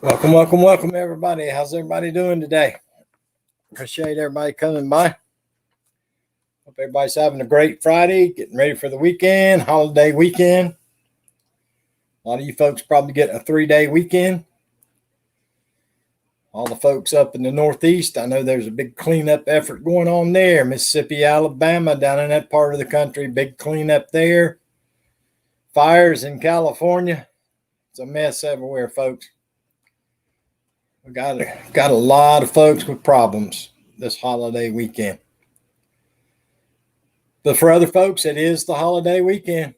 Welcome, welcome, welcome, everybody. How's everybody doing today? Appreciate everybody coming by. Hope everybody's having a great Friday, getting ready for the weekend, holiday weekend. A lot of you folks probably get a 3-day weekend. All the folks up in the Northeast, I know there's a big cleanup effort going on there. Mississippi, Alabama, down in that part of the country, big cleanup there. Fires in California. It's a mess everywhere, folks. We got a lot of folks with problems this holiday weekend. But for other folks, it is the holiday weekend.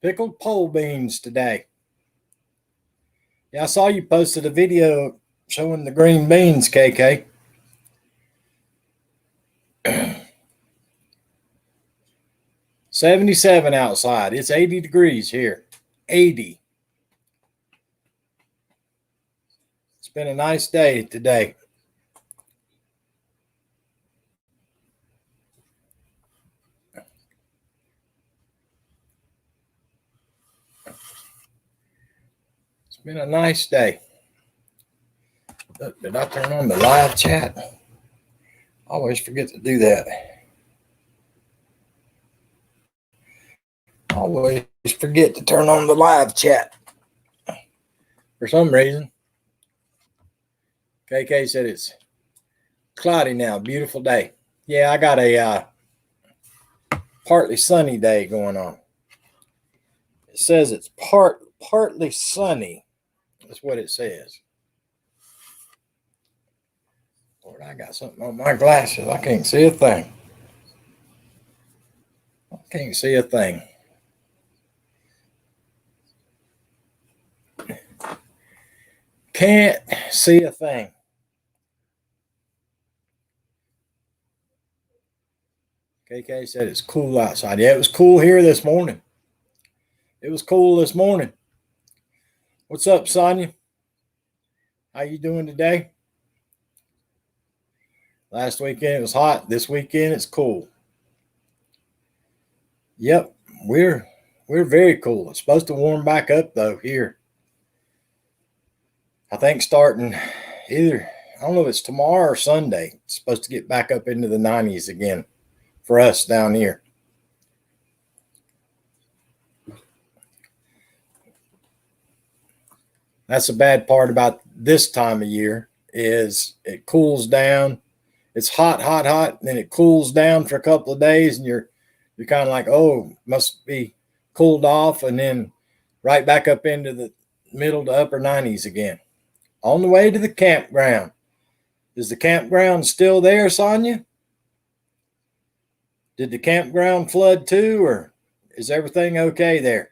Pickled pole beans today. Yeah, I saw you posted a video showing the green beans, KK. 77 outside. It's 80 degrees here. 80. It's been a nice day today. It's been a nice day. Did I turn on the live chat? I always forget to do that. Always forget to turn on the live chat for some reason. KK said it's cloudy now. Beautiful day. Yeah, I got a partly sunny day going on. It says it's partly sunny. That's what it says. Lord, I got something on my glasses. I can't see a thing. I can't see a thing. Can't see a thing. KK said it's cool outside. Yeah, it was cool here this morning. It was cool this morning. What's up, Sonia? How you doing today? Last weekend it was hot. This weekend it's cool. Yep, we're very cool. It's supposed to warm back up though here. I think starting either, I don't know if it's tomorrow or Sunday, it's supposed to get back up into the 90s again for us down here. That's the bad part about this time of year is it cools down. It's hot, hot, hot, and then it cools down for a couple of days, and you're kind of like, oh, must be cooled off, and then right back up into the middle to upper 90s again. On the way to the campground. Is the campground still there, Sonia? Did the campground flood too, or is everything okay there?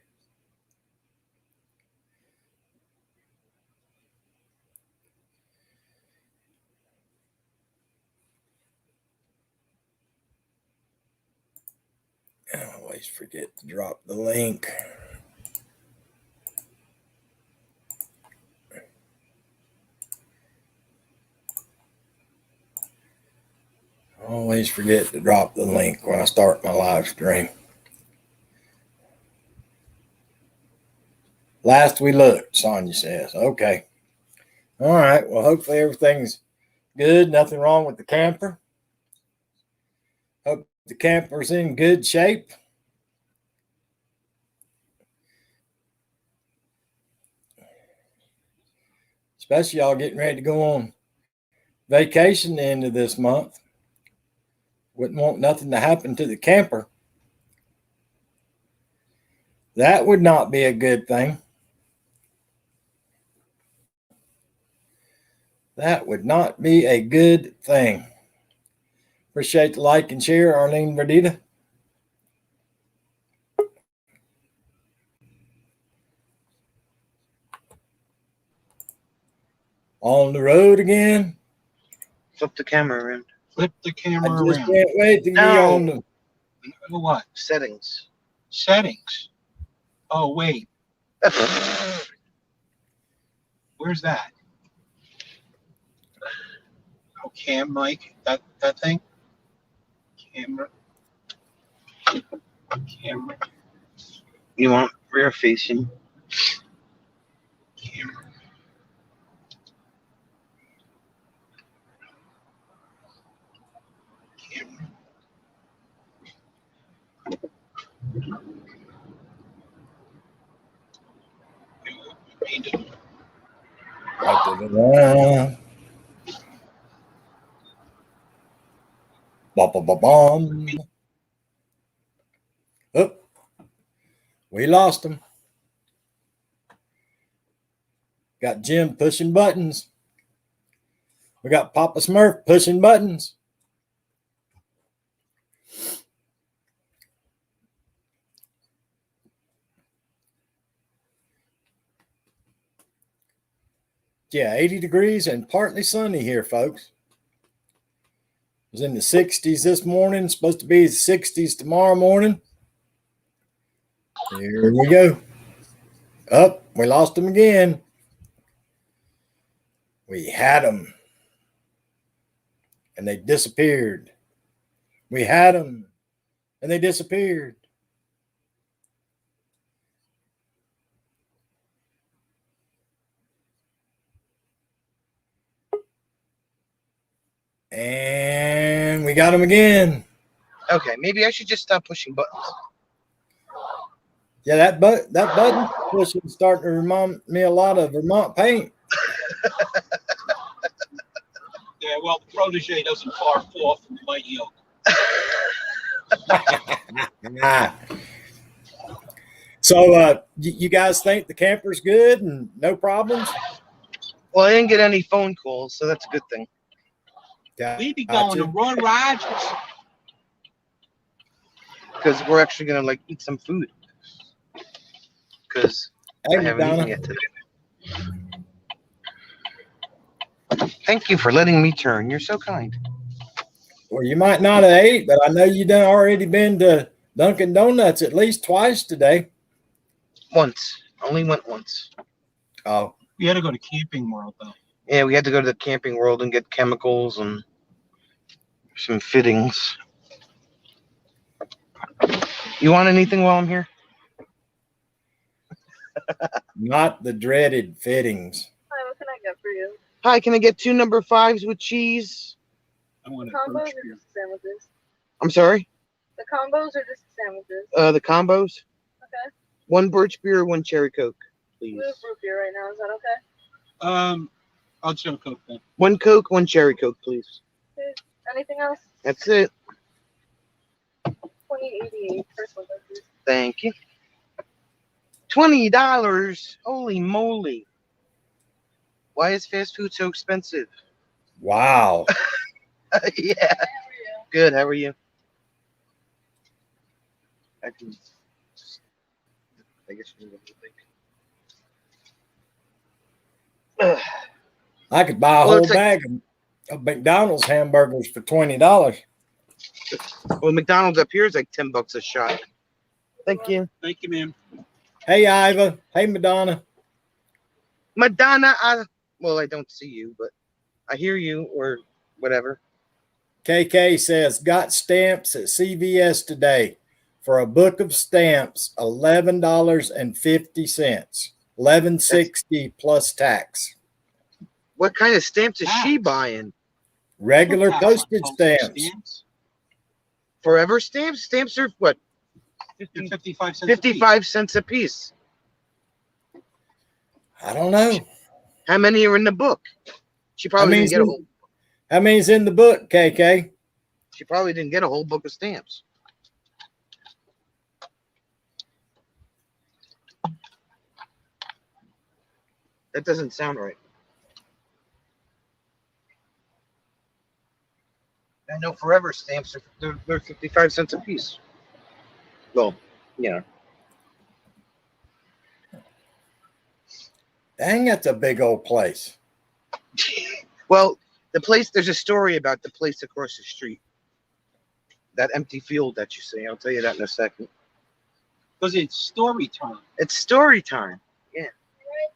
I always forget to drop the link. Always forget to drop the link when I start my live stream. Last we looked, Sonia says. Okay. All right. Well, hopefully everything's good. Nothing wrong with the camper. Hope the camper's in good shape. Especially y'all getting ready to go on vacation the end of this month. Wouldn't want nothing to happen to the camper. That would not be a good thing. That would not be a good thing. Appreciate the like and share, Arlene Verdita. On the road again. Flip the camera around. Flip the camera I just around. can't wait to be on the What? Settings. Settings. Oh, wait. Where's that? Oh, cam mic. That thing? Camera. Camera. You want rear facing. Camera. Ba-ba-ba-bum. Oop, we lost him. Got Jim pushing buttons. We got Papa Smurf pushing buttons. Yeah, 80 degrees and partly sunny here, folks. It was in the 60s this morning. Supposed to be the 60s tomorrow morning. Here we go. Up, we lost them again. We had them. And they disappeared. We had them. And they disappeared. And we got them again. Okay, maybe I should just stop pushing buttons. Yeah, that button pushing is starting to remind me a lot of Vermont paint. Yeah, well, the protege doesn't far fall from the mighty oak. So, you guys think the camper's good and no problems? Well, I didn't get any phone calls, so that's a good thing. Yeah, We be going to Ron Rogers. Because we're actually gonna like eat some food. Because I Hey, haven't eaten Donna. yet today. Thank you for letting me turn. You're so kind. Well, you might not have ate, but I know you done already been to Dunkin' Donuts at least twice today. Once. Only went once. Oh, We had to go to Camping World, though. Yeah, we had to go to the Camping World and get chemicals and some fittings. You want anything while I'm here? not the dreaded fittings. Hi, what can I get for you? Hi, can I get 2 number 5s with cheese? I want a Combos birch or beer. just sandwiches? I'm sorry? The combos or just sandwiches? The combos? Okay. 1 birch beer, 1 cherry Coke, please. We have root beer right now. Is that okay? I'll just have a Coke then. 1 Coke, 1 cherry Coke, please. Anything else? That's it. 2088. First one, please. Thank you. $20. Holy moly. Why is fast food so expensive? Wow. Yeah. How are you? Good. How are you? I guess you need to think. I could buy a Well, whole it's like- bag of McDonald's hamburgers for $20. Well, McDonald's up here is like $10 a shot. Thank you. Thank you, ma'am. Hey, Iva. Hey, Madonna. Madonna, well, I don't see you, but I hear you or whatever. KK says, got stamps at CVS today for a book of stamps, $11.50, $11.60 plus tax. What kind of stamps is she buying? Regular What postage postage stamps. Forever stamps? Stamps are what? 55 cents. 55 cents a piece. I don't know. How many are in the book? She probably many's didn't get a in- whole. How many's in the book, KK? She probably didn't get a whole book of stamps. That doesn't sound right. I know Forever stamps they're 55 cents a piece. Well, yeah. Dang, that's a big old place. Well, the place, there's a story about the place across the street. That empty field that you see. I'll tell you that in a second. Because it's story time. It's story time. Alright,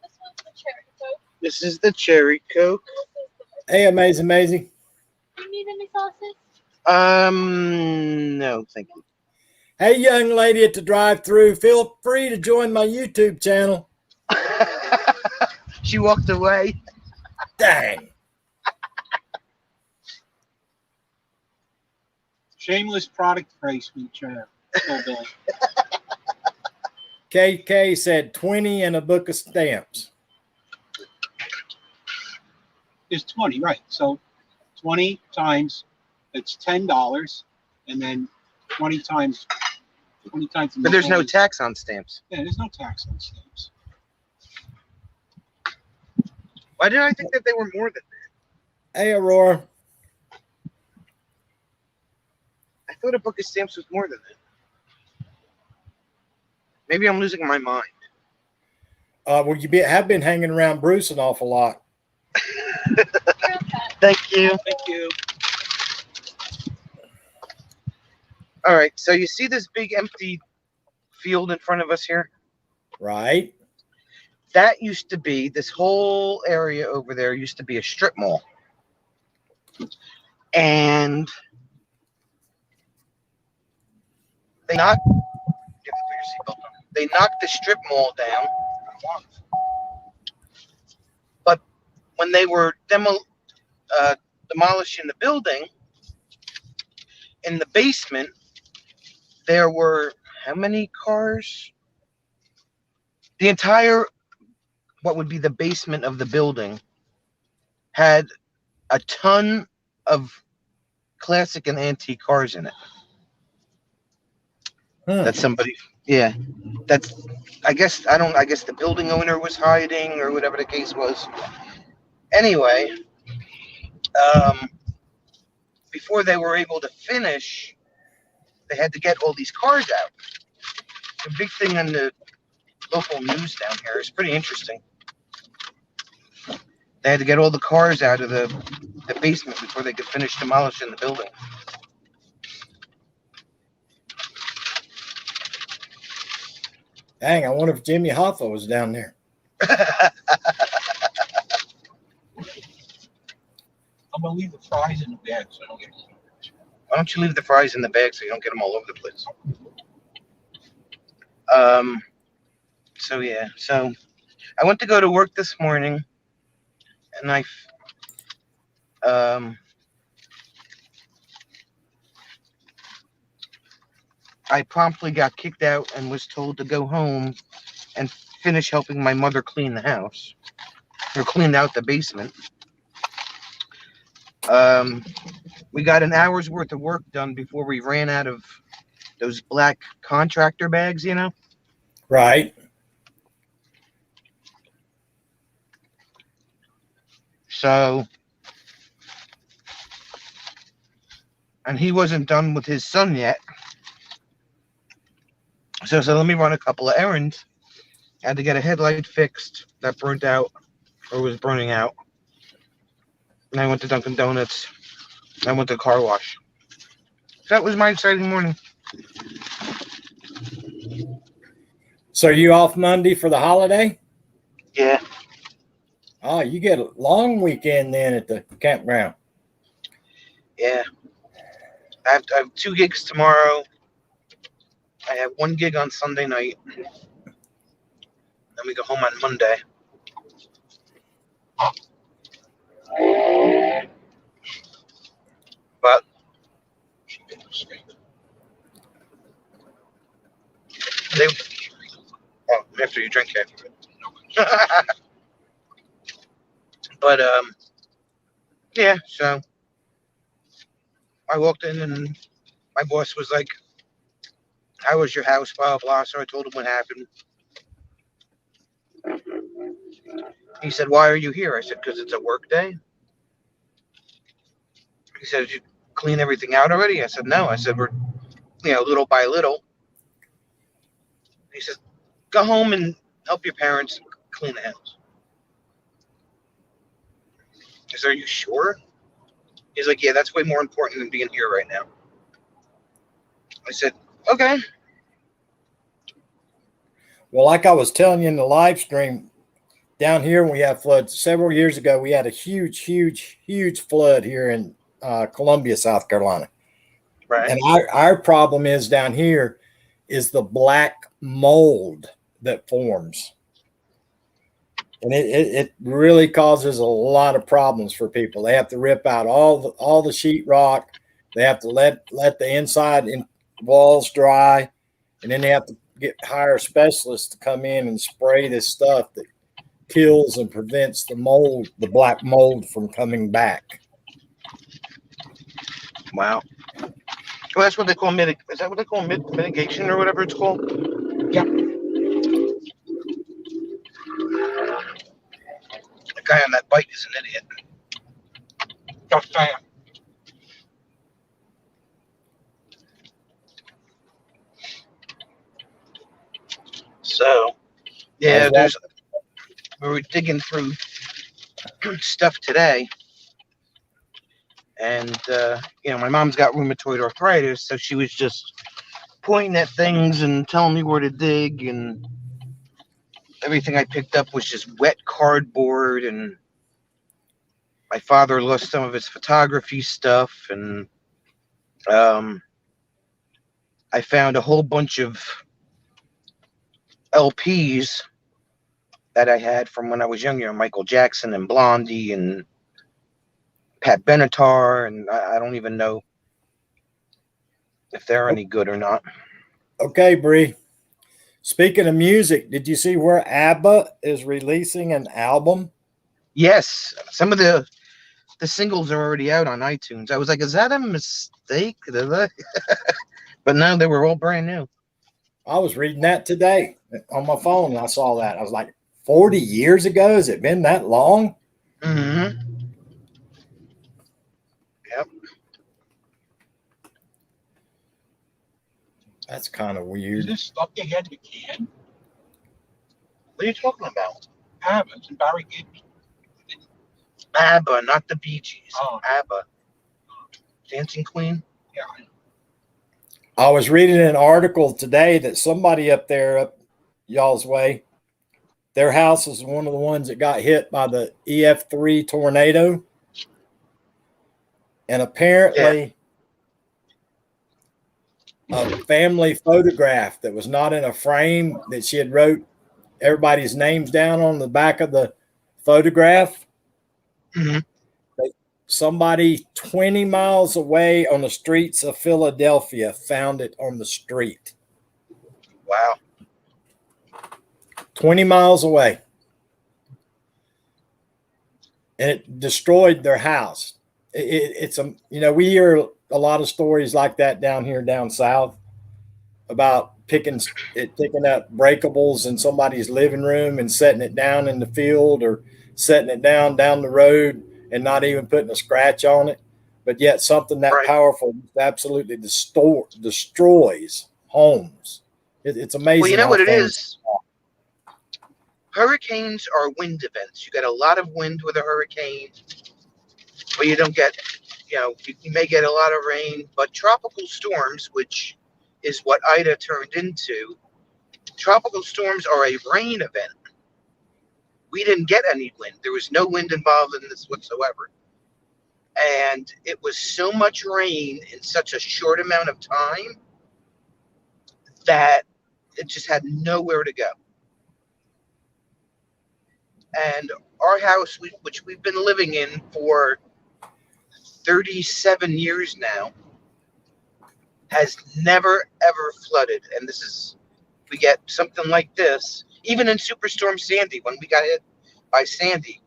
this one's the cherry coke. This is the cherry Coke. Hey, Amazing Maisie. Do you need any sauces? No, thank you. Hey, young lady at the drive-thru, feel free to join my YouTube channel. She walked away. Dang. Shameless product placement, Chair. Oh, Billy. KK said 20 and a book of stamps. There's 20, right? So 20 times, it's $10, and then 20 times. But there's no nickel is- tax on stamps. Yeah, there's no tax on stamps. Why did I think that they were more than? Hey, Aurora. I thought a book of stamps was more than that. Maybe I'm losing my mind. Well, have been hanging around Bruce an awful lot. You're okay. Thank you. Thank you. All right, so you see this big empty field in front of us here? Right? That used to be, this whole area over there used to be a strip mall. And they knocked, you have to put your seatbelt on. They knocked the strip mall down. But when they were demolishing the building, in the basement, there were how many cars? The entire, what would be the basement of the building, had a ton of classic and antique cars in it. That somebody, yeah, that's, I guess the building owner was hiding or whatever the case was. Anyway, before they were able to finish, they had to get all these cars out. The big thing in the local news down here is pretty interesting. They had to get all the cars out of the basement before they could finish demolishing the building. Dang, I wonder if Jimmy Hoffa was down there. I'm gonna leave the fries in the bag so I don't get them. Why don't you leave the fries in the bag so you don't get them all over the place? So yeah, so I went to go to work this morning, and I promptly got kicked out and was told to go home and finish helping my mother clean the house, or clean out the basement. We got an hour's worth of work done before we ran out of those black contractor bags, you know? Right. So, and he wasn't done with his son yet. So let me run a couple of errands. I had to get a headlight fixed that burnt out or was burning out. And I went to Dunkin' Donuts. I went to the car wash. So that was my exciting morning. So are you off Monday for the holiday? Yeah. Oh, you get a long weekend then at the campground. Yeah. I have 2 gigs tomorrow. I have 1 gig on Sunday night. Then we go home on Monday. But they, oh, after you drink it. But yeah. So I walked in and my boss was like, "How was your house?" Blah blah. So I told him what happened. He said, "Why are you here?" I said, "Because it's a work day." He said, "Did you clean everything out already?" I said, "No." I said, "We're, little by little." He said, "Go home and help your parents clean the house." I said, "Are you sure?" He's like, "Yeah, that's way more important than being here right now." I said, "Okay." Well, like I was telling you in the live stream, down here when we had floods several years ago, we had a huge flood here in Columbia, South Carolina. Right. And our problem is down here is the black mold that forms. And it really causes a lot of problems for people. They have to rip out all the sheetrock. They have to let the inside walls dry, and then they have to hire specialists to come in and spray this stuff that kills and prevents the mold, the black mold, from coming back. Wow. Well, that's what they call is that what they call mitigation or whatever it's called? Yeah. The guy on that bike is an idiot. Just saying. So, yeah, How's we were digging through stuff today, and my mom's got rheumatoid arthritis, so she was just pointing at things and telling me where to dig, and everything I picked up was just wet cardboard, and my father lost some of his photography stuff, and I found a whole bunch of LPs that I had from when I was younger, Michael Jackson and Blondie and Pat Benatar, and I don't even know if they're any good or not. Okay, Bree. Speaking of music, did you see where ABBA is releasing an album? Yes, some of the singles are already out on iTunes. I was like, is that a mistake? But no, they were all brand new. I was reading that today on my phone, and I saw that. I was like, 40 years ago? Has it been that long? Mm-hmm. Yep. That's kind of Is weird. this stuff they had in the can? What are you talking about? Habits and Barry Gibb. ABBA, not the Bee Gees. Oh. ABBA. Dancing Queen? Yeah. I was reading an article today that somebody up there, up y'all's way, their house is one of the ones that got hit by the EF3 tornado. And apparently, a family photograph that was not in a frame, that she had wrote everybody's names down on the back of the photograph. Mm-hmm. Somebody 20 miles away on the streets of Philadelphia found it on the street. Wow. 20 miles away. And it destroyed their house. It's we hear a lot of stories like that down here, down south, about picking up breakables in somebody's living room and setting it down in the field, or setting it down the road and not even putting a scratch on it. But yet something that powerful absolutely destroys homes. It's amazing. Well, you know what it is? Hurricanes are wind events. You get a lot of wind with a hurricane, but you don't get, you may get a lot of rain. But tropical storms, which is what Ida turned into, tropical storms are a rain event. We didn't get any wind. There was no wind involved in this whatsoever. And it was so much rain in such a short amount of time that it just had nowhere to go. And our house, which we've been living in for 37 years now, has never, ever flooded. And we get something like this. Even in Superstorm Sandy, when we got hit by Sandy,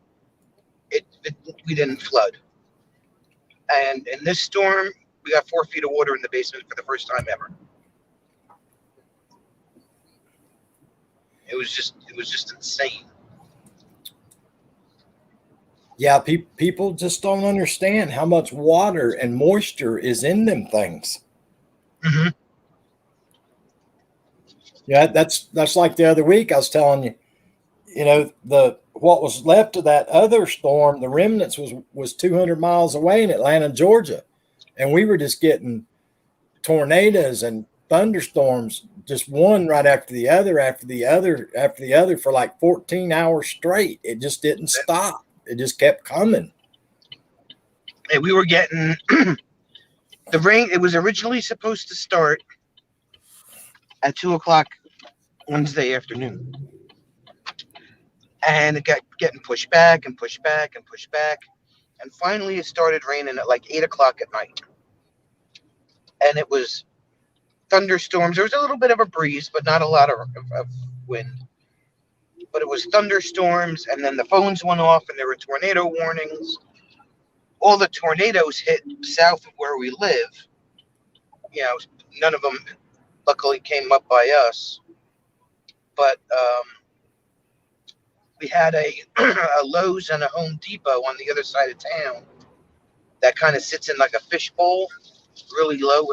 we didn't flood. And in this storm, we got 4 feet of water in the basement for the first time ever. It was just insane. Yeah, people just don't understand how much water and moisture is in them things. Mm-hmm. Yeah, that's like the other week I was telling you, what was left of that other storm, the remnants was 200 miles away in Atlanta, Georgia. And we were just getting tornadoes and thunderstorms, just one right after the other for like 14 hours straight. It just didn't stop. It just kept coming. And we were getting the rain. It was originally supposed to start at 2:00 Wednesday afternoon. And it kept getting pushed back and pushed back and pushed back. And finally it started raining at like 8:00 at night. And it was thunderstorms. There was a little bit of a breeze, but not a lot of wind. but it was thunderstorms, and then the phones went off, and there were tornado warnings. All the tornadoes hit south of where we live. None of them luckily came up by us. But we had a Lowe's and a Home Depot on the other side of town that kind of sits in like a fishbowl, really low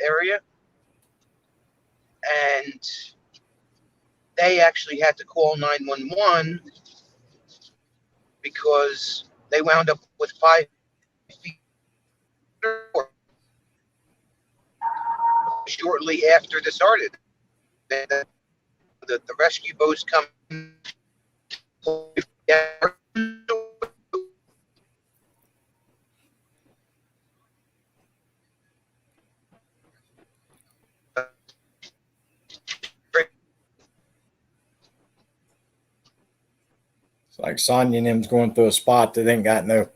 area. And they actually had to call 911 because they wound up with 5 feet shortly after this started. The rescue boats come. It's like Sonya and them's going through a spot that ain't got no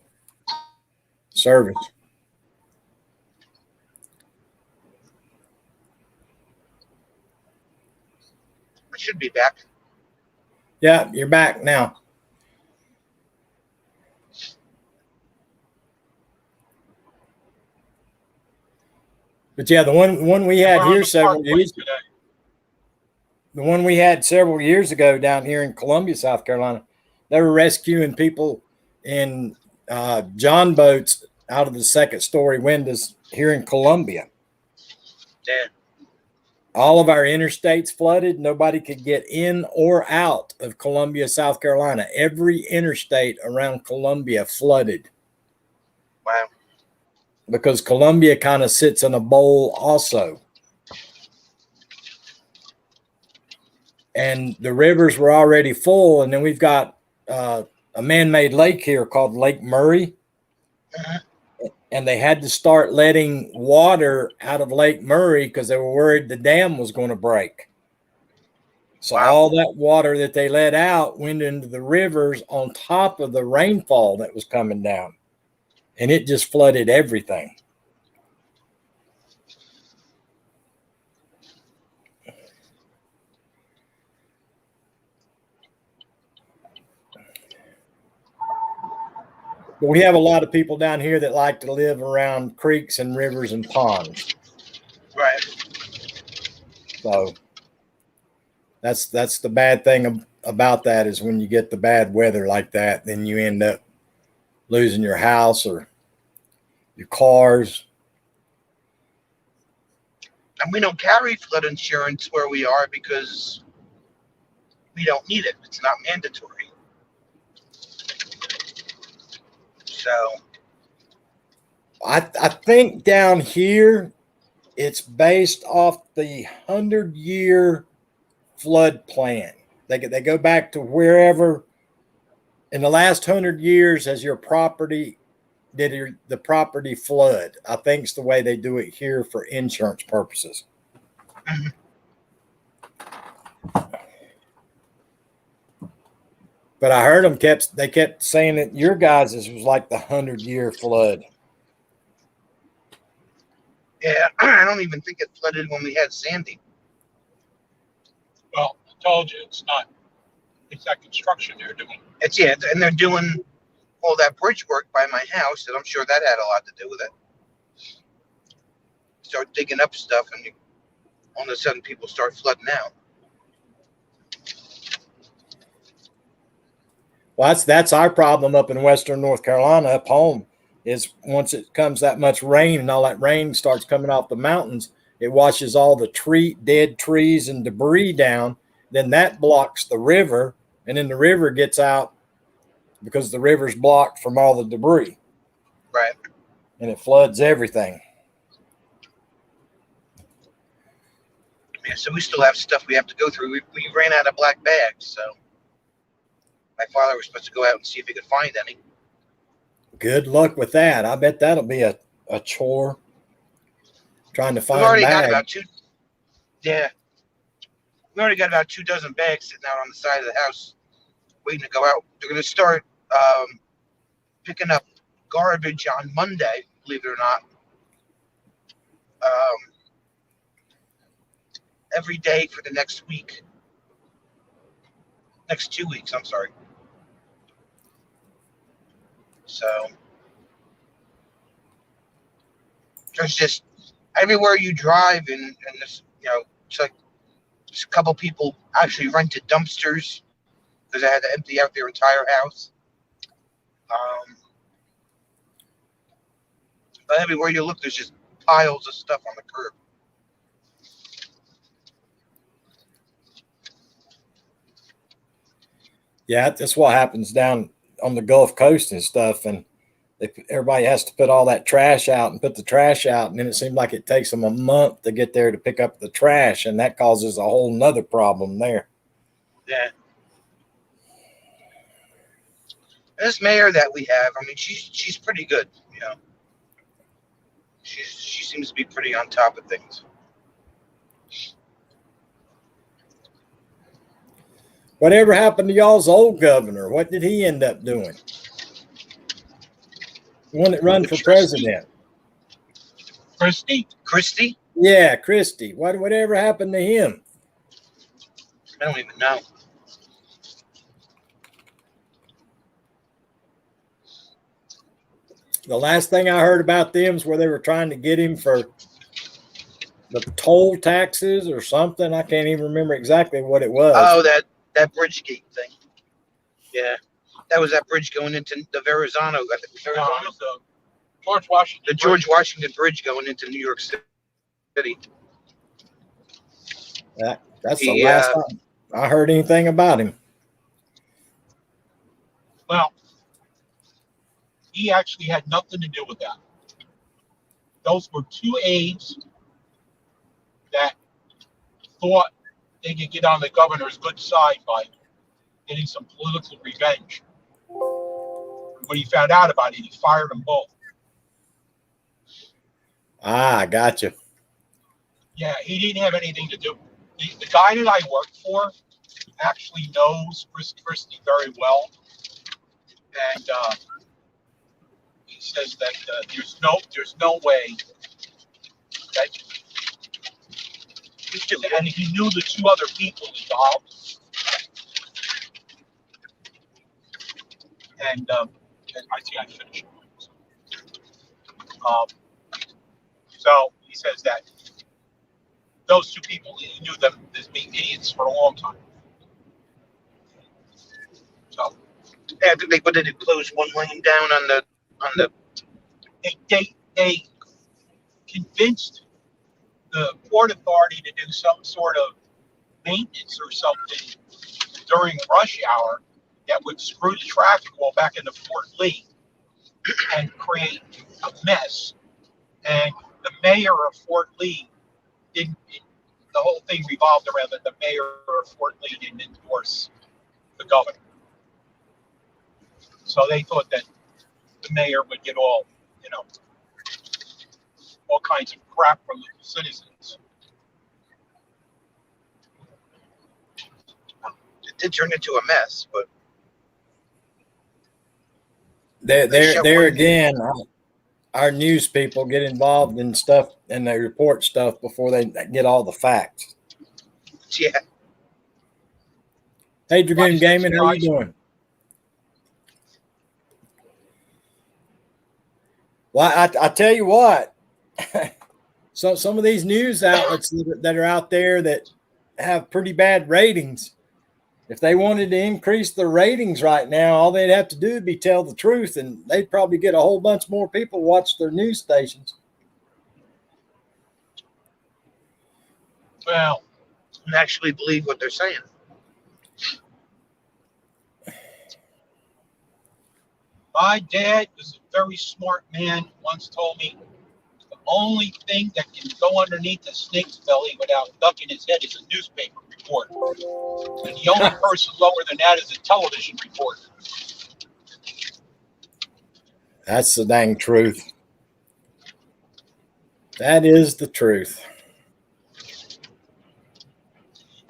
service. I should be back. Yeah, you're back now. But yeah, the one we had We're on here the several Parkway years, today. the one we had several years ago down here in Columbia, South Carolina, they were rescuing people in John boats out of the second story windows here in Columbia. Yeah. All of our interstates flooded. Nobody could get in or out of Columbia, South Carolina. Every interstate around Columbia flooded Wow. because Columbia kind of sits in a bowl also. And the rivers were already full. And then we've got a man-made lake here called Lake Murray. Uh-huh. And they had to start letting water out of Lake Murray because they were worried the dam was going to break. So Wow. all that water that they let out went into the rivers on top of the rainfall that was coming down. And it just flooded everything. But we have a lot of people down here that like to live around creeks and rivers and ponds. Right. So that's the bad thing about that is when you get the bad weather like that, then you end up losing your house or your cars. And we don't carry flood insurance where we are because we don't need it. It's not mandatory. So I think down here it's based off the 100-year flood plan. They go back to wherever in the last 100 years has your property the property flood. I think it's the way they do it here for insurance purposes. But I heard them kept saying that your guys' was like the 100-year flood. yeah, I don't even think it flooded when we had Sandy. Well, I told you it's not. It's that construction they're doing. And they're doing all that bridge work by my house, and I'm sure that had a lot to do with it. Start digging up stuff, and all of a sudden people start flooding out. Well, that's our problem up in Western North Carolina up home is once it comes that much rain and all that rain starts coming off the mountains, it washes all the dead trees and debris down. Then that blocks the river, and then the river gets out because the river's blocked from all the debris. Right. And it floods everything. Yeah, so we still have stuff we have to go through. We ran out of black bags, so my father was supposed to go out and see if he could find any. Good luck with that. I bet that'll be a chore trying to find We've already got bags. about 2. Yeah. We already got about 2 dozen bags sitting out on the side of the house waiting to go out. They're going to start picking up garbage on Monday, believe it or not. Every day for the next week. Next 2 weeks, I'm sorry. So there's just everywhere you drive and this, it's like just a couple people actually rented dumpsters because they had to empty out their entire house. But everywhere you look, there's just piles of stuff on the curb. Yeah, that's what happens down on the Gulf Coast and stuff. And everybody has to put all that trash out and put the trash out. And then it seems like it takes them a month to get there to pick up the trash. And that causes a whole nother problem there. Yeah. This mayor that we have, I mean, she's pretty good, She seems to be pretty on top of things. Whatever happened to y'all's old governor? What did he end up doing? The one that run for president. Christie? Yeah, Christie. Whatever happened to him? I don't even know. The last thing I heard about them is where they were trying to get him for the toll taxes or something. I can't even remember exactly what it was. Oh, that Bridgegate thing. Yeah. That was that bridge going into the Verrazano. George Washington. The George Washington Bridge going into New York City. That's the last time I heard anything about him. Well, he actually had nothing to do with that. Those were two aides that thought they could get on the governor's good side by getting some political revenge. When he found out about it, he fired them both. Ah, gotcha. Yeah, he didn't have anything to do. The guy that I worked for actually knows Chris Christie very well, and he says that there's no way that, and he knew the two other people involved, and I think I finished. So he says that those two people, he knew them as being idiots for a long time. So Yeah, what did it close one lane down on the they convinced the Port Authority to do some sort of maintenance or something during rush hour that would screw the traffic wall back into Fort Lee and create a mess. And the mayor of Fort Lee didn't. The whole thing revolved around that the mayor of Fort Lee didn't endorse the governor. So they thought that the mayor would get all kinds of crap from the citizens. it did turn into a mess, but There again, our news people get involved in stuff and they report stuff before they get all the facts. yeah. Hey, Dragoon Gaming, how you doing? Well, I tell you what, so some of these news outlets that are out there that have pretty bad ratings, if they wanted to increase the ratings right now, all they'd have to do would be tell the truth, and they'd probably get a whole bunch more people watch their news stations. Well, And actually believe what they're saying. my dad was a very smart man, once told me the only thing that can go underneath a snake's belly without ducking his head is a newspaper reporter. And the only person lower than that is a television reporter. That's the dang truth. That is the truth.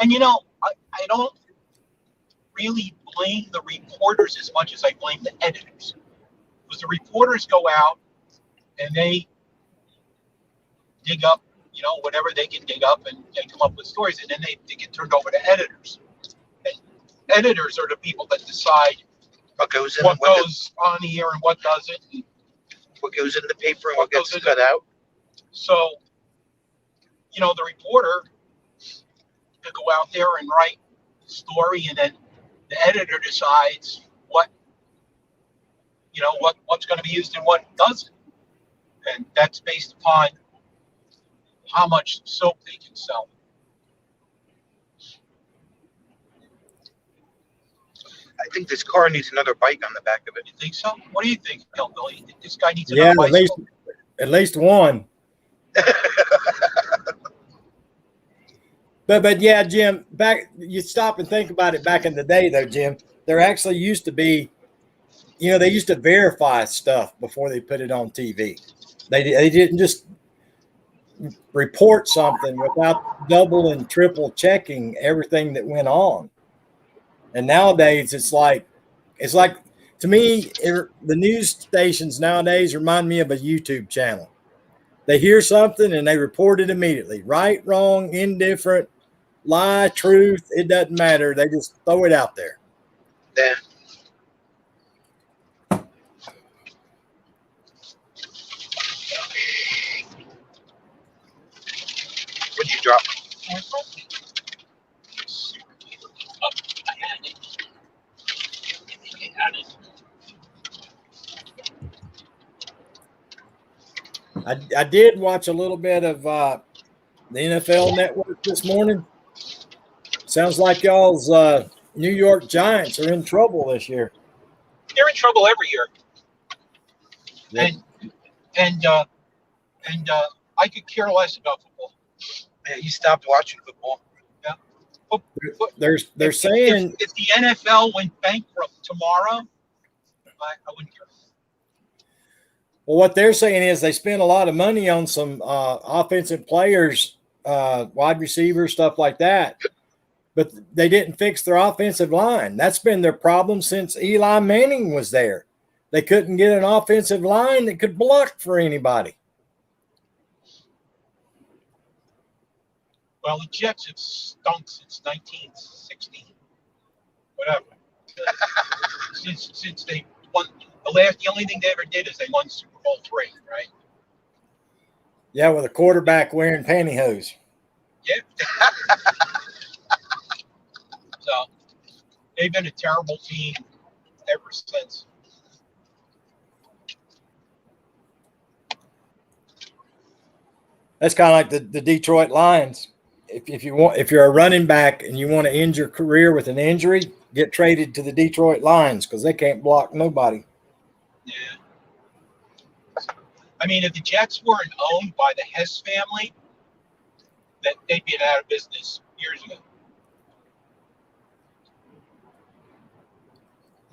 And I don't really blame the reporters as much as I blame the editors. Because the reporters go out and they dig up, whatever they can dig up and come up with stories, and then they get turned over to editors. And editors are the people that decide What goes in, what what, goes on the air and what doesn't. what goes in the paper and What what gets goes in cut out. So, the reporter could go out there and write the story, and then the editor decides what's going to be used and what doesn't. And that's based upon how much soap they can sell. I think this car needs another bike on the back of it. You think so? What do you think, Hillbilly? You think this guy needs Yeah, another bicycle? at least one. But yeah, Jim, back you stop and think about it. Back in the day, though, Jim, there actually used to be, they used to verify stuff before they put it on TV. They didn't just report something without double and triple checking everything that went on. And nowadays, it's like to me, the news stations nowadays remind me of a YouTube channel. They hear something and they report it immediately. Right, wrong, indifferent, lie, truth, it doesn't matter. They just throw it out there. Yeah. What'd you drop? I did watch a little bit of the NFL Network this morning. Sounds like y'all's New York Giants are in trouble this year. They're in trouble every year. Yep. And I could care less about football. Yeah, you stopped watching football. They're saying if the NFL went bankrupt tomorrow, I wouldn't care. well, what they're saying is they spent a lot of money on some offensive players, wide receivers, stuff like that, but they didn't fix their offensive line. That's been their problem since Eli Manning was there. They couldn't get an offensive line that could block for anybody. Well, the Jets have stunk since 1960, whatever. Since they won the only thing they ever did is they won Super Bowl III, right? Yeah, with a quarterback wearing pantyhose. Yeah. So they've been a terrible team ever since. That's kind of like the Detroit Lions. If you're a running back and you want to end your career with an injury, get traded to the Detroit Lions because they can't block nobody. Yeah. I mean, if the Jets weren't owned by the Hess family, that they'd been out of business years ago.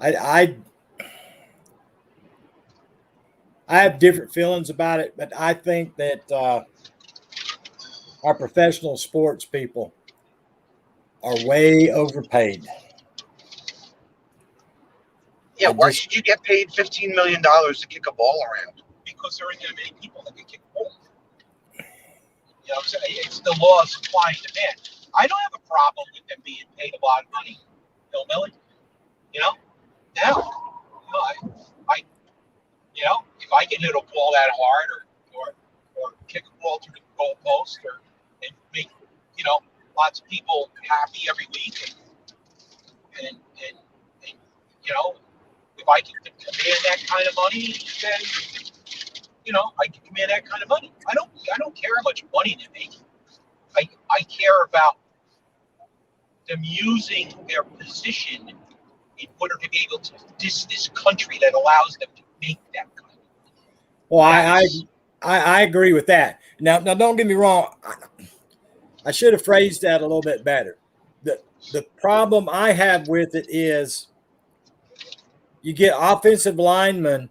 I have different feelings about it, but I think that our professional sports people are way overpaid. Yeah, why should you get paid $15 million to kick a ball around? Because there aren't that many people that can kick a ball. It's the law of supply and demand. I don't have a problem with them being paid a lot of money, hillbilly. Now, if I can hit a ball that hard or kick a ball through the goalpost and make lots of people happy every week and if I can command that kind of money, then I can command that kind of money. I don't care how much money they make. I care about them using their position in order to be able to diss this country that allows them to make that kind of money. Well, I agree with that. Now don't get me wrong. I should have phrased that a little bit better. The problem I have with it is you get offensive linemen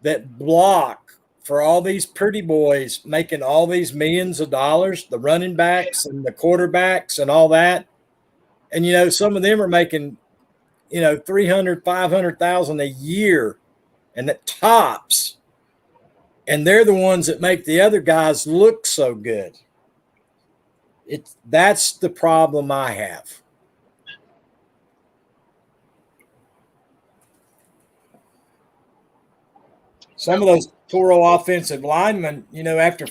that block for all these pretty boys making all these millions of dollars, the running backs and the quarterbacks and all that. And, some of them are making, 300, 500,000 a year and that tops. And they're the ones that make the other guys look so good. That's the problem I have. some of those Toro offensive linemen, after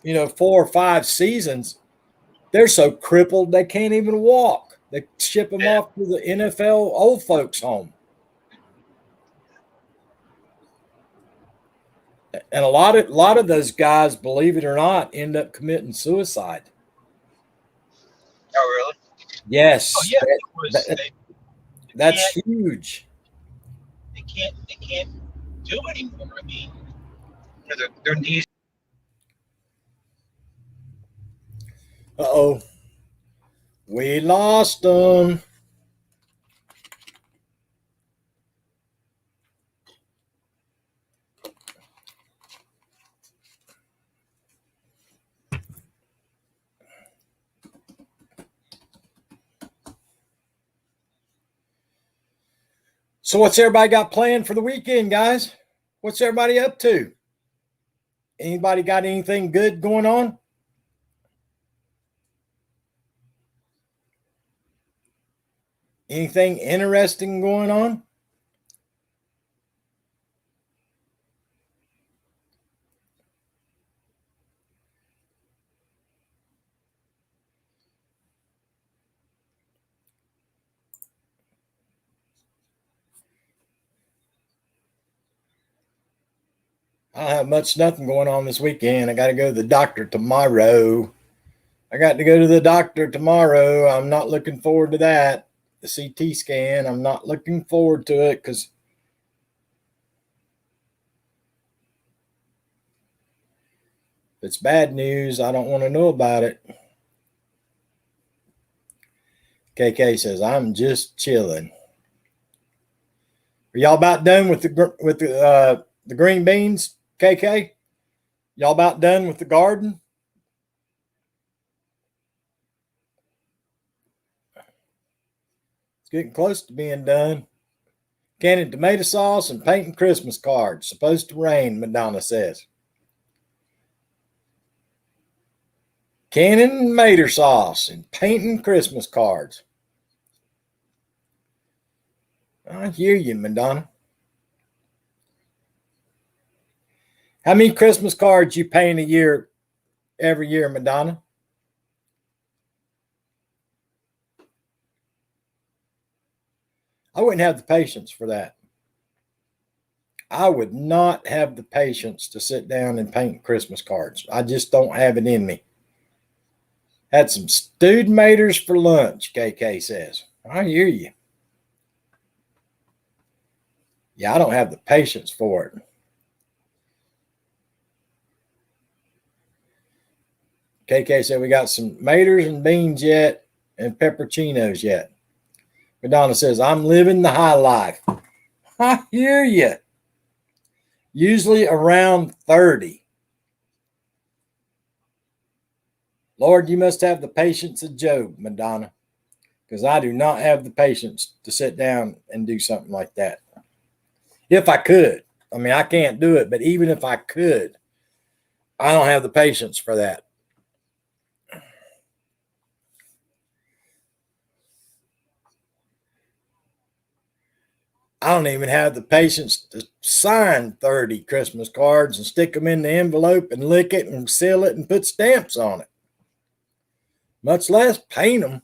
4 or 5 seasons, they're so crippled they can't even walk. They ship them off to the NFL old folks home. And a lot of those guys, believe it or not, end up committing suicide. Oh, really? Yes. Oh yeah, it was, That's huge. they can't do anymore. I mean, Their knees. Uh-oh. We lost them. So what's everybody got planned for the weekend, guys? What's everybody up to? Anybody got anything good going on? Anything interesting going on? I don't have nothing going on this weekend. I got to go to the doctor tomorrow. I'm not looking forward to that. The CT scan, I'm not looking forward to it because if it's bad news, I don't want to know about it. KK says, I'm just chilling. Are y'all about done with the green beans, KK? Y'all about done with the garden? It's getting close to being done. Canning tomato sauce and painting Christmas cards. Supposed to rain, Madonna says. Canning tomato sauce and painting Christmas cards. I hear you, Madonna. How many Christmas cards you paint every year, Madonna? I wouldn't have the patience for that. I would not have the patience to sit down and paint Christmas cards. I just don't have it in me. Had some stewed maters for lunch, KK says. I hear you. Yeah, I don't have the patience for it. KK said we got some maters and beans yet and pepperoncinos yet. Madonna says, I'm living the high life. I hear you. Usually around 30. Lord, you must have the patience of Job, Madonna, because I do not have the patience to sit down and do something like that. If I could. I mean, I can't do it, but even if I could, I don't have the patience for that. I don't even have the patience to sign 30 Christmas cards and stick them in the envelope and lick it and seal it and put stamps on it, much less paint them.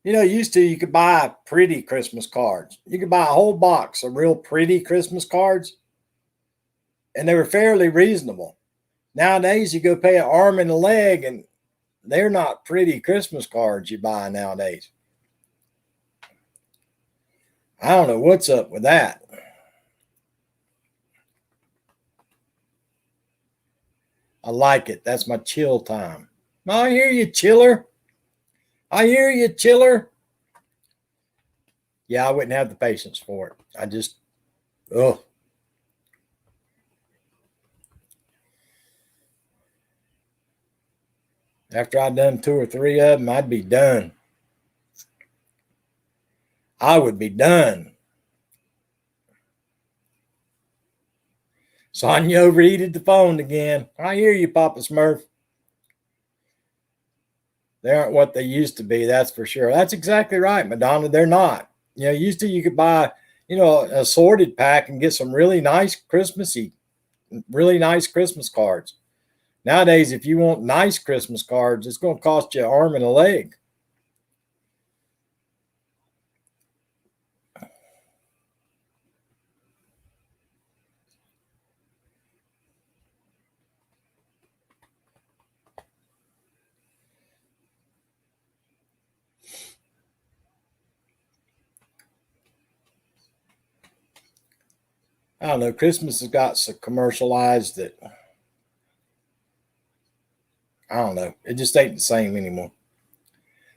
Used to, you could buy pretty Christmas cards. You could buy a whole box of real pretty Christmas cards, and they were fairly reasonable. Nowadays, you go pay an arm and a leg, and they're not pretty Christmas cards you buy nowadays. I don't know what's up with that. I like it. That's my chill time. I hear you, chiller. I hear you, chiller. Yeah, I wouldn't have the patience for it. I just, oh. After I'd done 2 or 3 of them, I'd be done. I would be done. Sonya overheated the phone again. I hear you, Papa Smurf. They aren't what they used to be. That's for sure. That's exactly right, Madonna. They're not. Used to you could buy, an assorted pack and get some really nice Christmas cards. Nowadays, if you want nice Christmas cards, it's going to cost you an arm and a leg. I don't know. Christmas has got so commercialized that I don't know. It just ain't the same anymore.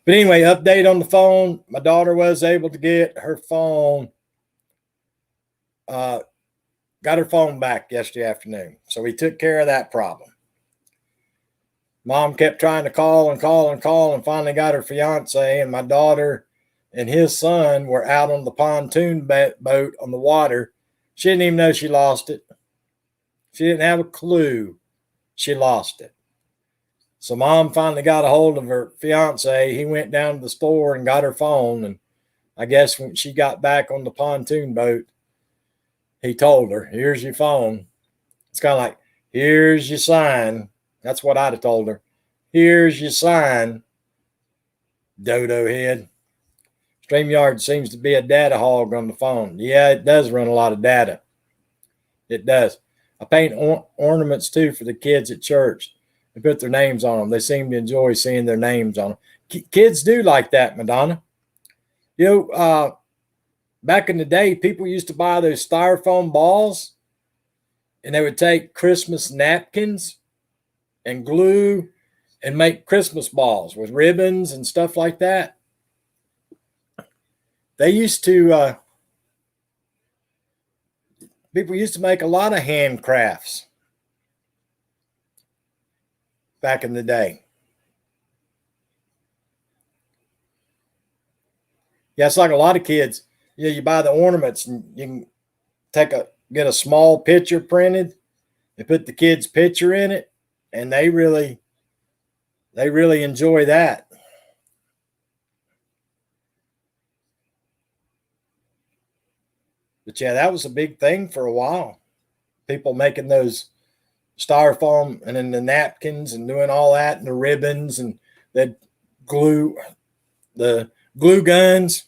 But anyway, update on the phone. My daughter was able to get her phone, got her phone back yesterday afternoon. So we took care of that problem. Mom kept trying to call and finally got her fiance, and my daughter and his son were out on the pontoon boat on the water. She didn't even know she lost it. She didn't have a clue she lost it. So Mom finally got a hold of her fiance. He went down to the store and got her phone. And I guess when she got back on the pontoon boat, he told her, here's your phone. It's kind of like, here's your sign. That's what I'd have told her. Here's your sign, dodo head. StreamYard seems to be a data hog on the phone. Yeah, it does run a lot of data. It does. I paint ornaments too for the kids at church. They put their names on them. They seem to enjoy seeing their names on them. Kids do like that, Madonna. Back in the day, people used to buy those styrofoam balls, and they would take Christmas napkins and glue and make Christmas balls with ribbons and stuff like that. People used to make a lot of handcrafts back in the day. Yeah, it's like a lot of kids. You buy the ornaments and you can get a small picture printed and put the kid's picture in it, and they really enjoy that. But yeah, that was a big thing for a while. People making those styrofoam and then the napkins and doing all that and the ribbons and the glue guns,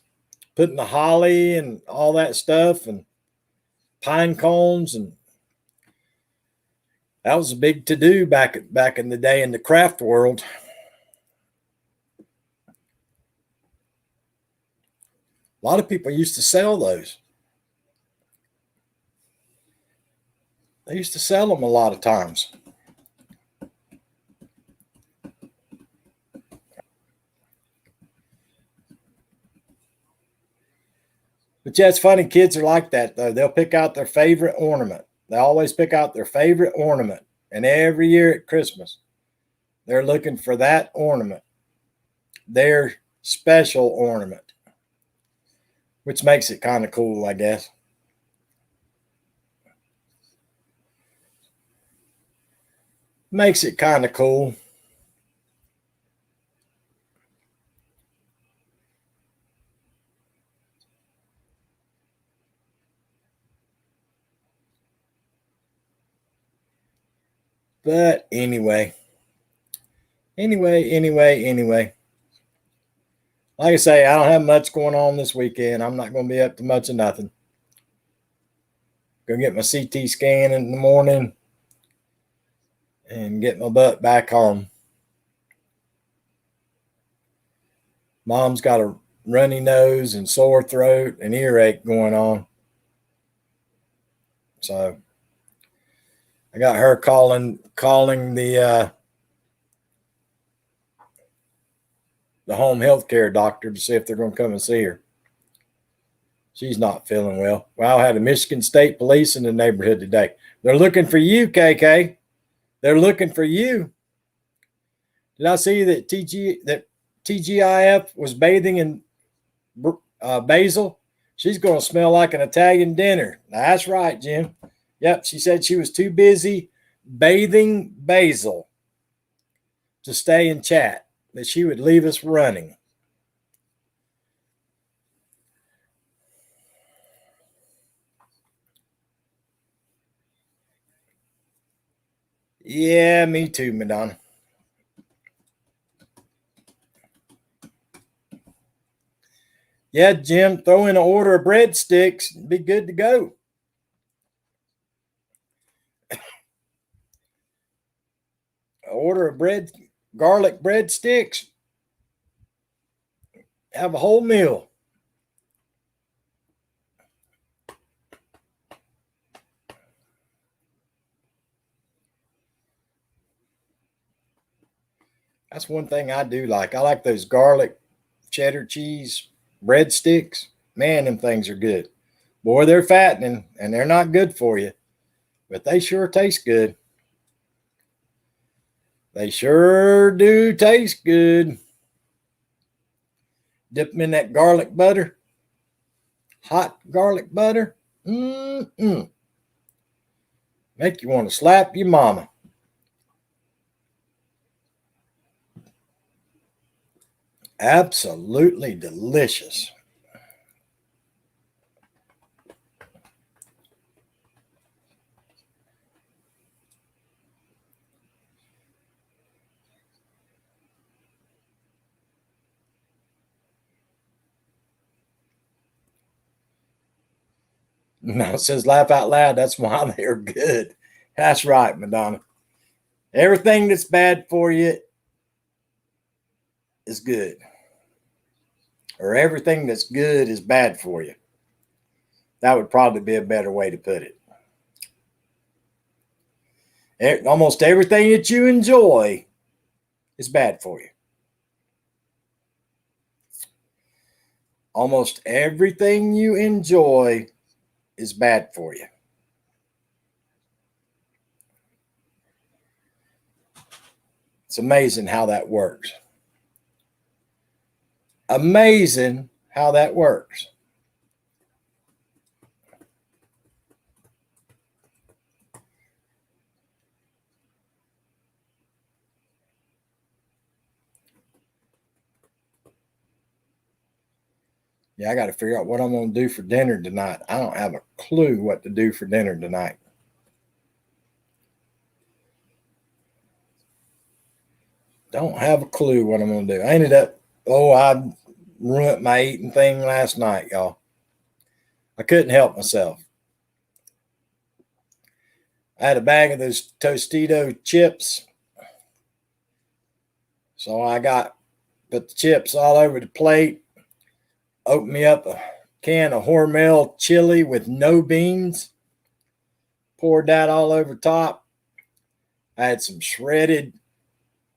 putting the holly and all that stuff and pine cones, and that was a big to do back in the day in the craft world. A lot of people used to sell those. They used to sell them a lot of times. But yeah, it's funny. Kids are like that, though. They'll pick out their favorite ornament. They always pick out their favorite ornament. And every year at Christmas, they're looking for that ornament, their special ornament, which makes it kind of cool, I guess. Makes it kind of cool. But anyway. Like I say, I don't have much going on this weekend. I'm not going to be up to much of nothing. Go get my CT scan in the morning and get my butt back home. Mom's got a runny nose and sore throat and earache going on. So I got her calling the home health care doctor to see if they're going to come and see her. She's not feeling well. Well, I had a Michigan State Police in the neighborhood today. They're looking for you, KK. They're looking for you. Did I see that TGIF was bathing in Basil? She's going to smell like an Italian dinner. That's right, Jim. Yep, she said she was too busy bathing Basil to stay and chat. that she would leave us running. Yeah, me too, Madonna. Yeah, Jim, throw in an order of breadsticks and be good to go. Order of garlic breadsticks. Have a whole meal. That's one thing I do like. I like those garlic cheddar cheese breadsticks. Man, them things are good. Boy, they're fattening and they're not good for you, but they sure taste good. They sure do taste good. Dip them in that garlic butter. Hot garlic butter. Make you want to slap your mama. Absolutely delicious. No, it says laugh out loud. That's why they're good. That's right, Madonna. Everything that's bad for you is good. Or everything that's good is bad for you. That would probably be a better way to put it. Almost everything that you enjoy is bad for you. Almost everything you enjoy is bad for you. It's amazing how that works. Amazing how that works. Yeah, I got to figure out what I'm going to do for dinner tonight. I don't have a clue what to do for dinner tonight. Don't have a clue what I'm going to do. I ruined my eating thing last night, y'all. I couldn't help myself. I had a bag of those Tostito chips. So I put the chips all over the plate. Opened me up a can of Hormel chili with no beans. Poured that all over top. I had some shredded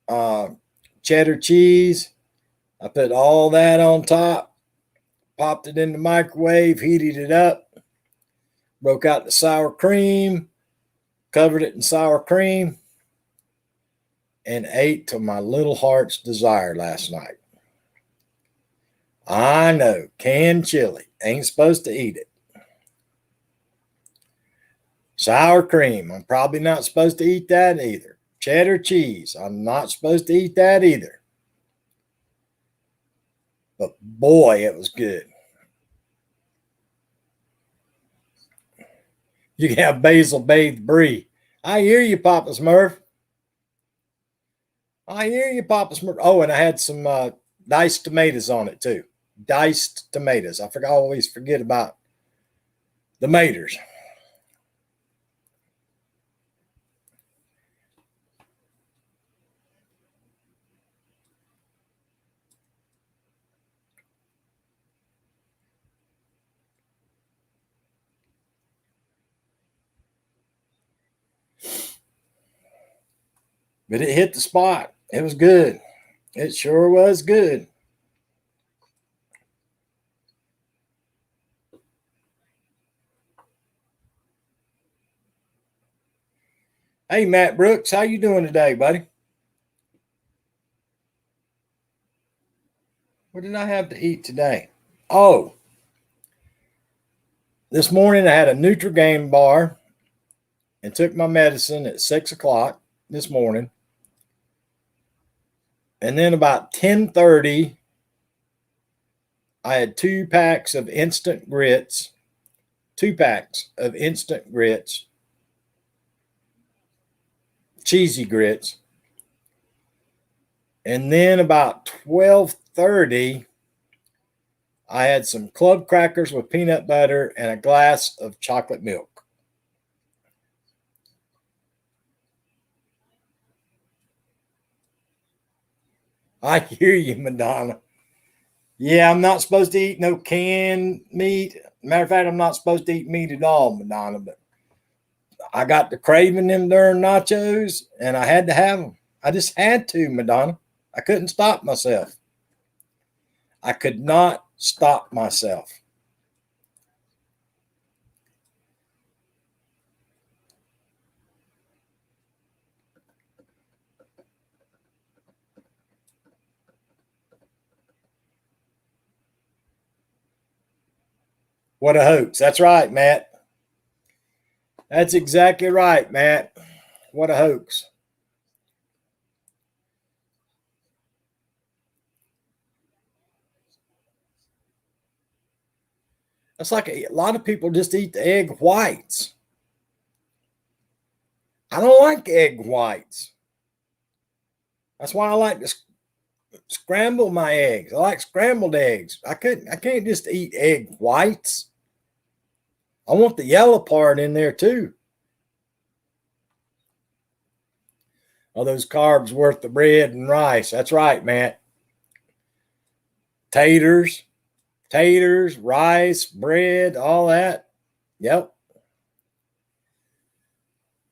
cheddar cheese. I put all that on top. Popped it in the microwave. Heated it up. Broke out the sour cream. Covered it in sour cream. And ate to my little heart's desire last night. I know, canned chili. Ain't supposed to eat it. Sour cream. I'm probably not supposed to eat that either. Cheddar cheese. I'm not supposed to eat that either. But boy, it was good. You can have basil bathed brie. I hear you, Papa Smurf. I hear you, Papa Smurf. Oh, and I had some diced tomatoes on it too. Diced tomatoes. I always forget about the maters. But it hit the spot. It was good. It sure was good. Hey, Matt Brooks, how you doing today, buddy? What did I have to eat today? Oh, this morning I had a Nutrigrain bar and took my medicine at 6 o'clock this morning. And then about 10:30, I had 2 packs of instant grits, 2 packs of instant grits, cheesy grits. And then about 12:30, I had some club crackers with peanut butter and a glass of chocolate milk. I hear you, Madonna. Yeah, I'm not supposed to eat no canned meat. Matter of fact, I'm not supposed to eat meat at all, Madonna, but I got the craving them darn nachos and I had to have them. I just had to, Madonna. I couldn't stop myself. I could not stop myself. What a hoax. That's right, Matt. That's exactly right, Matt. What a hoax. It's like a lot of people just eat the egg whites. I don't like egg whites. That's why I like to scramble my eggs. I like scrambled eggs. I can't just eat egg whites. I want the yellow part in there too. All those carbs worth the bread and rice. That's right, Matt. Taters, rice, bread, all that. Yep.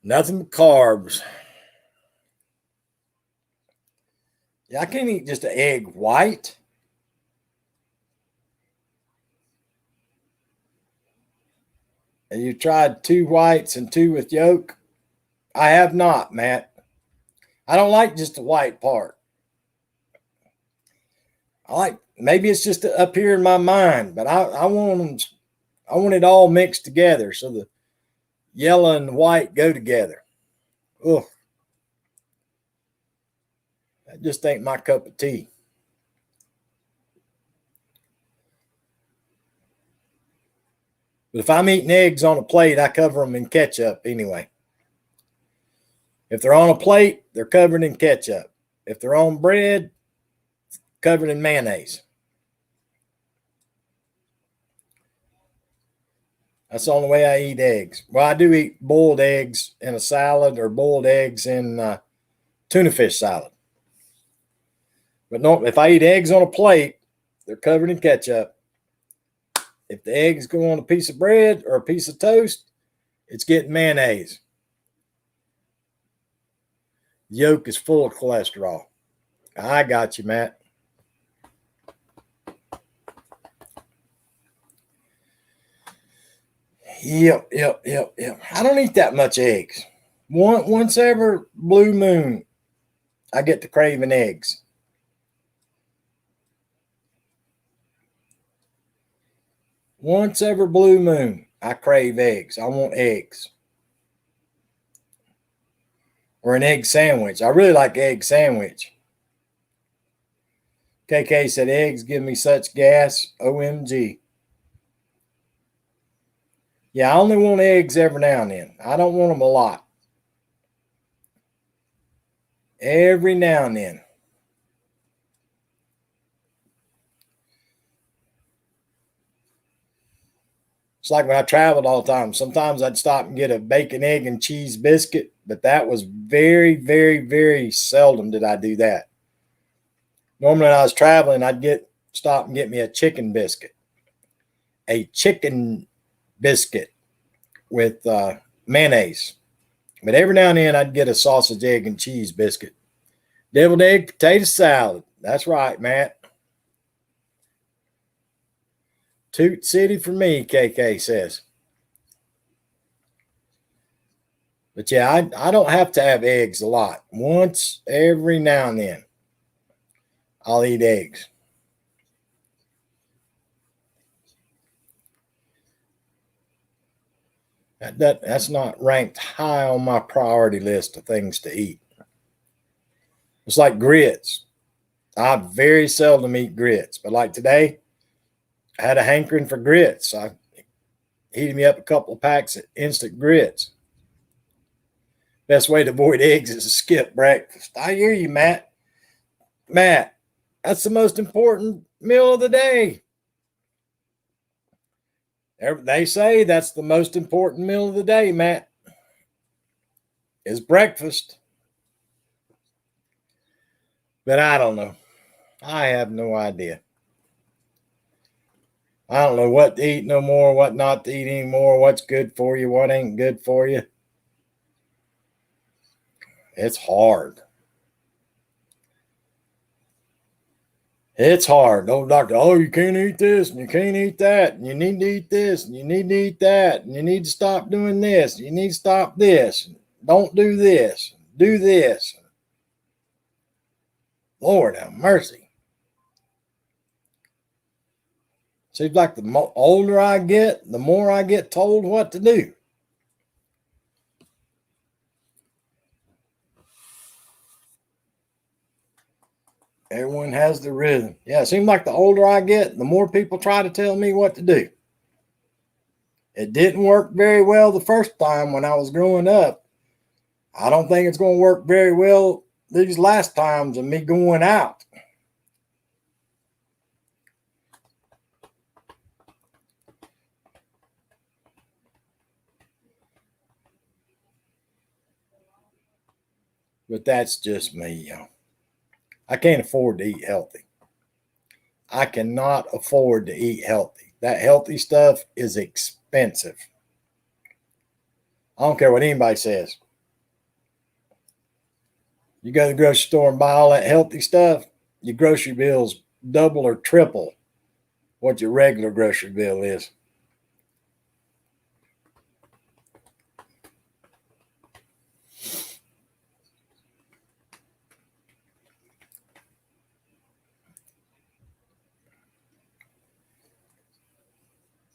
Nothing but carbs. Yeah, I can't eat just an egg white. And you tried 2 whites and 2 with yolk? I have not, Matt. I don't like just the white part. Maybe it's just up here in my mind, but I want them. I want it all mixed together so the yellow and the white go together. Ugh. That just ain't my cup of tea. But if I'm eating eggs on a plate, I cover them in ketchup anyway. If they're on a plate, they're covered in ketchup. If they're on bread, covered in mayonnaise. That's the only way I eat eggs. Well, I do eat boiled eggs in a salad or boiled eggs in tuna fish salad. But no, if I eat eggs on a plate, they're covered in ketchup. If the eggs go on a piece of bread or a piece of toast, it's getting mayonnaise. Yolk is full of cholesterol. I got you, Matt. Yep. I don't eat that much eggs. Once every blue moon, I get to craving eggs. Once every blue moon, I crave eggs. I want eggs. Or an egg sandwich. I really like egg sandwich. KK said eggs give me such gas. OMG. Yeah, I only want eggs every now and then. I don't want them a lot. Every now and then. It's like when I traveled all the time. Sometimes I'd stop and get a bacon, egg, and cheese biscuit, but that was very, very, very seldom did I do that. Normally when I was traveling, I'd stop and get me a chicken biscuit. A chicken biscuit with mayonnaise. But every now and then I'd get a sausage, egg, and cheese biscuit. Deviled egg, potato salad. That's right, Matt. Toot City for me, KK says. But yeah, I don't have to have eggs a lot. Once every now and then, I'll eat eggs. That's not ranked high on my priority list of things to eat. It's like grits. I very seldom eat grits, but like today, I had a hankering for grits. So I heated me up a couple of packs of instant grits. Best way to avoid eggs is to skip breakfast. I hear you, Matt. Matt, that's the most important meal of the day. They say that's the most important meal of the day, Matt, is breakfast. But I don't know. I have no idea. I don't know what to eat no more, what not to eat anymore, what's good for you, what ain't good for you. It's hard. It's hard. Oh, doctor, oh, you can't eat this and you can't eat that. And you need to eat this and you need to eat that. And you need to stop doing this. You need to stop this. Don't do this. Do this. Lord have mercy. Seems like the older I get, the more I get told what to do. Everyone has the rhythm. Yeah, it seems like the older I get, the more people try to tell me what to do. It didn't work very well the first time when I was growing up. I don't think it's going to work very well these last times of me going out. But that's just me, y'all. I can't afford to eat healthy. I cannot afford to eat healthy. That healthy stuff is expensive. I don't care what anybody says. You go to the grocery store and buy all that healthy stuff, your grocery bill's double or triple what your regular grocery bill is.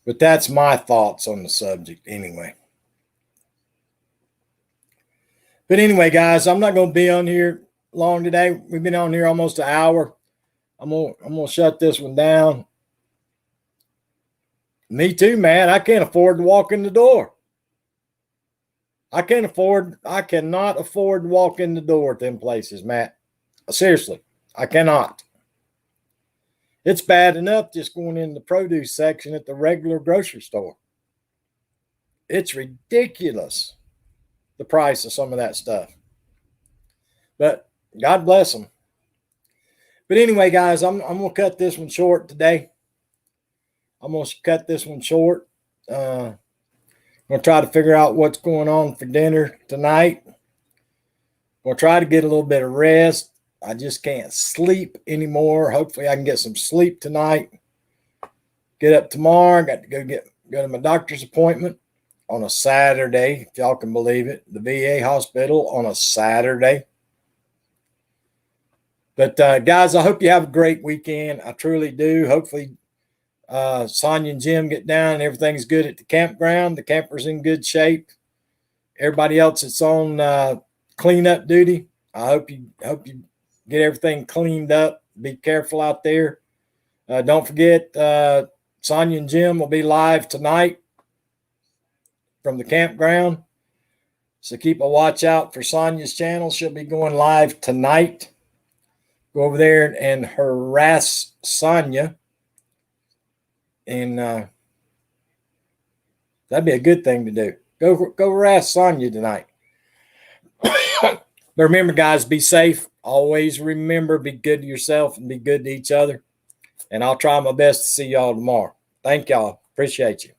But that's my thoughts on the subject anyway. But anyway, guys, I'm not going to be on here long today. We've been on here almost an hour. I'm gonna shut this one down. Me too, man. I can't afford to walk in the door. I cannot afford to walk in the door at them places, Matt. Seriously, I cannot. It's bad enough just going in the produce section at the regular grocery store. It's ridiculous, the price of some of that stuff. But God bless them. But anyway, guys, I'm going to cut this one short today. I'm going to cut this one short. I'm going to try to figure out what's going on for dinner tonight. I'm going to try to get a little bit of rest. I just can't sleep anymore. Hopefully I can get some sleep tonight. Get up tomorrow. Got to go to my doctor's appointment on a Saturday, if y'all can believe it. The VA hospital on a Saturday. But guys, I hope you have a great weekend. I truly do. Hopefully Sonia and Jim get down and everything's good at the campground. The camper's in good shape. Everybody else that's on cleanup duty, I hope you get everything cleaned up. Be careful out there. Don't forget, Sonia and Jim will be live tonight from the campground. So keep a watch out for Sonia's channel. She'll be going live tonight. Go over there and harass Sonia. And that'd be a good thing to do. Go harass Sonia tonight. But remember, guys, be safe. Always remember, be good to yourself and be good to each other. And I'll try my best to see y'all tomorrow. Thank y'all. Appreciate you.